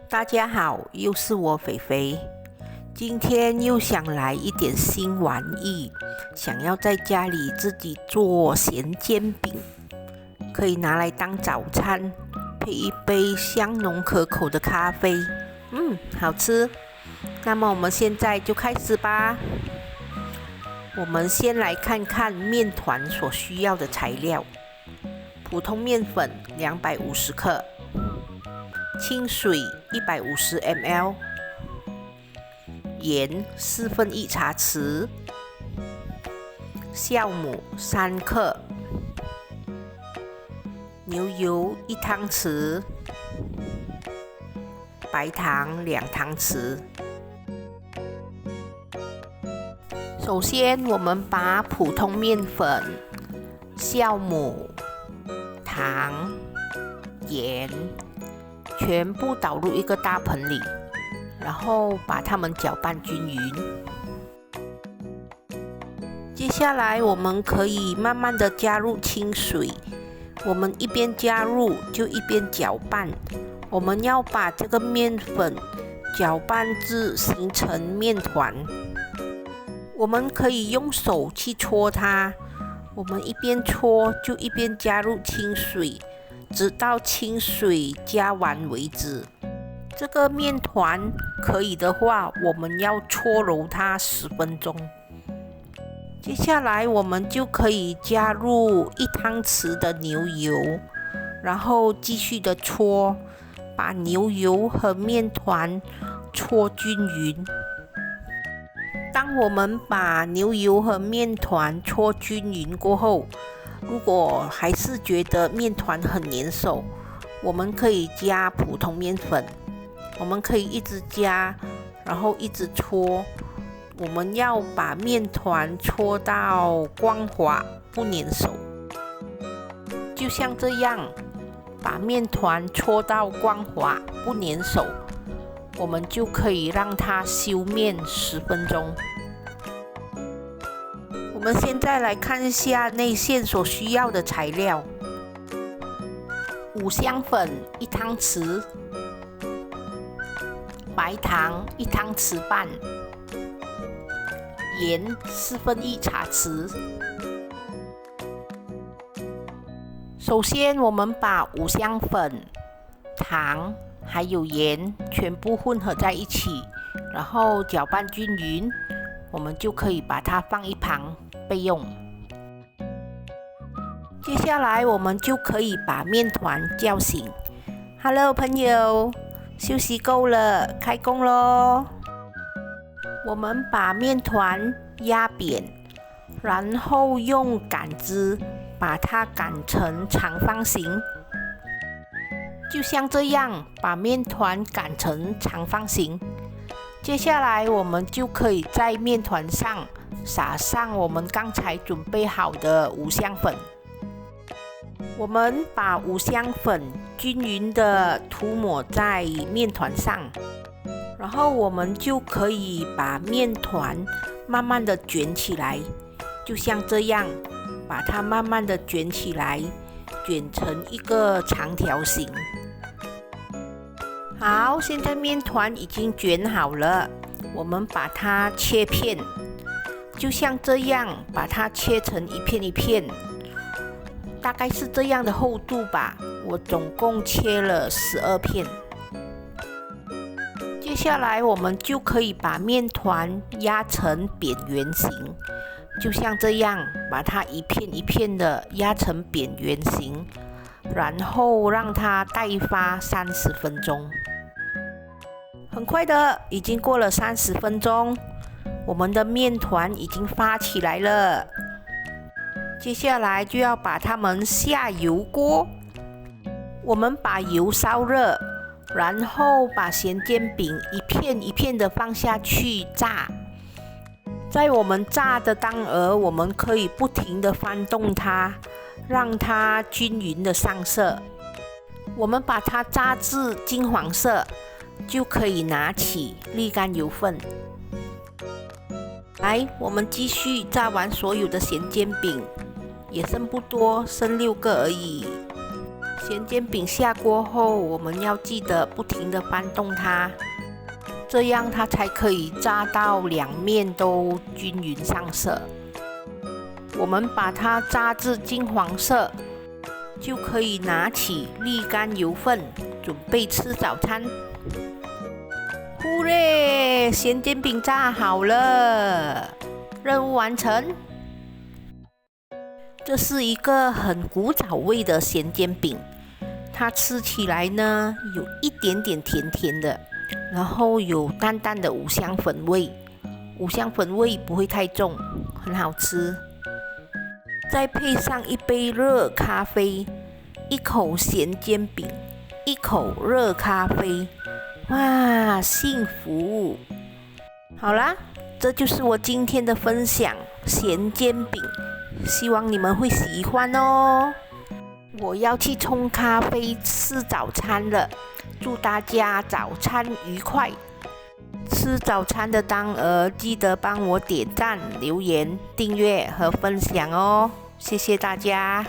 大家好，又是我肥肥。今天又想来一点新玩意，想要在家里自己做咸煎饼，可以拿来当早餐，配一杯香浓可口的咖啡，好吃。那么我们现在就开始吧。我们先来看看面团所需要的材料：普通面粉250克。清水150 ml， 盐1/4茶匙，酵母3克，牛油1汤匙，白糖2汤匙。首先，我们把普通面粉、酵母、糖、盐全部倒入一个大盆里，然后把它们搅拌均匀。接下来我们可以慢慢的加入清水，我们一边加入就一边搅拌。我们要把这个面粉搅拌至形成面团。我们可以用手去搓它，我们一边搓就一边加入清水，直到清水加完为止。这个面团可以的话，我们要搓揉它10分钟。接下来我们就可以加入1汤匙的牛油，然后继续的搓，把牛油和面团搓均匀。当我们把牛油和面团搓均匀过后，如果还是觉得面团很粘手，我们可以加普通面粉。我们可以一直加，然后一直搓。我们要把面团搓到光滑，不粘手。就像这样，把面团搓到光滑，不粘手，我们就可以让它休面10分钟。我们现在来看一下内馅所需要的材料：五香粉1汤匙，白糖1汤匙半，盐1/4茶匙。首先，我们把五香粉、糖还有盐全部混合在一起，然后搅拌均匀，我们就可以把它放一旁备用。接下来我们就可以把面团叫醒。Hello， 朋友，休息够了，开工咯！我们把面团压扁，然后用擀子把它擀成长方形。就像这样，把面团擀成长方形。接下来我们就可以在面团上撒上我们刚才准备好的五香粉。我们把五香粉均匀的涂抹在面团上，然后我们就可以把面团慢慢的卷起来，就像这样，把它慢慢的卷起来，卷成一个长条形。好，现在面团已经卷好了，我们把它切片，就像这样，把它切成一片一片，大概是这样的厚度吧。我总共切了12片。接下来我们就可以把面团压成扁圆形，就像这样，把它一片一片的压成扁圆形，然后让它待发30分钟。很快的，已经过了30分钟，我们的面团已经发起来了。接下来就要把它们下油锅，我们把油烧热，然后把咸煎饼一片一片的放下去炸。在我们炸的当儿，我们可以不停的翻动它，让它均匀的上色。我们把它炸至金黄色，就可以拿起沥干油分。来，我们继续炸完所有的咸煎饼，也剩不多，剩6个而已。咸煎饼下锅后，我们要记得不停地翻动它，这样它才可以炸到两面都均匀上色。我们把它炸至金黄色，就可以拿起沥干油分，准备吃早餐。呼嘞！咸煎饼炸好了，任务完成。这是一个很古早味的咸煎饼，它吃起来呢有一点点甜甜的，然后有淡淡的五香粉味，五香粉味不会太重，很好吃。再配上一杯热咖啡，一口咸煎饼，一口热咖啡，哇，幸福！好啦，这就是我今天的分享，咸煎饼，希望你们会喜欢哦。我要去冲咖啡吃早餐了，祝大家早餐愉快！吃早餐的当儿，记得帮我点赞、留言、订阅和分享哦，谢谢大家。